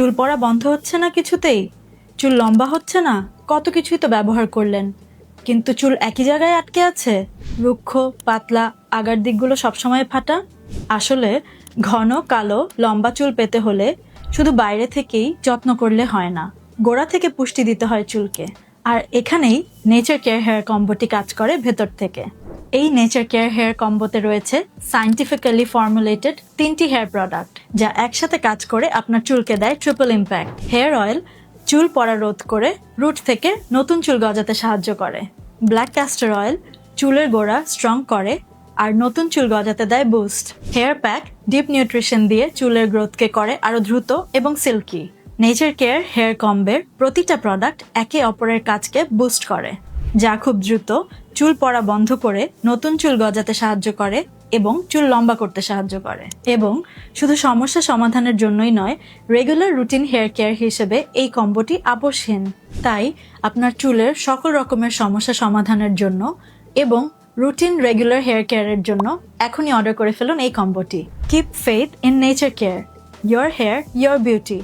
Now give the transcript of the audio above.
চুল পড়া বন্ধ হচ্ছে না কিছুতেই, চুল লম্বা হচ্ছে না, কত কিছুই তো ব্যবহার করলেন, কিন্তু চুল একই জায়গায় আটকে আছে, রুক্ষ, পাতলা, আগার দিকগুলো সবসময় ফাটা। আসলে ঘন কালো লম্বা চুল পেতে হলে শুধু বাইরে থেকেই যত্ন করলে হয় না, গোড়া থেকে পুষ্টি দিতে হয় চুলকে। আর এখানেই নেচার কেয়ার হেয়ার কম্বোটি কাজ করে ভেতর থেকে। এই নেচার কেয়ার হেয়ার কম্বোতে রয়েছে সায়েন্টিফিক্যালি ফর্মুলেটেড 3টি হেয়ার প্রোডাক্ট, যা একসাথে কাজ করে আপনার চুলকে দেয় ট্রিপল ইম্প্যাক্ট। হেয়ার অয়েল চুল পড়া রোধ করে রুট থেকে নতুন চুল গজাতে সাহায্য করে। ব্ল্যাক ক্যাস্টর অয়েল চুলের গোড়া স্ট্রং করে আর নতুন চুল গজাতে দেয় boost. Hair pack deep nutrition দিয়ে চুলের গ্রোথকে করে আরো দ্রুত এবং সিল্কি। নেচার কেয়ার হেয়ার কম্বের প্রতিটা প্রোডাক্ট একে অপরের কাজকে বুস্ট করে, যা খুব দ্রুত চুল পড়া বন্ধ করে নতুন চুল গজাতে সাহায্য করে এবং চুল লম্বা করতে সাহায্য করে। এবং শুধু সমস্যা সমাধানের জন্যই নয়, রেগুলার রুটিন হেয়ার কেয়ার হিসেবে এই কম্বোটি আপোষহীন। তাই আপনার চুলের সকল রকমের সমস্যা সমাধানের জন্য এবং রুটিন রেগুলার হেয়ার কেয়ারের জন্য এখনই অর্ডার করে ফেলুন এই কম্বোটি। Keep faith in nature care, your hair, your beauty.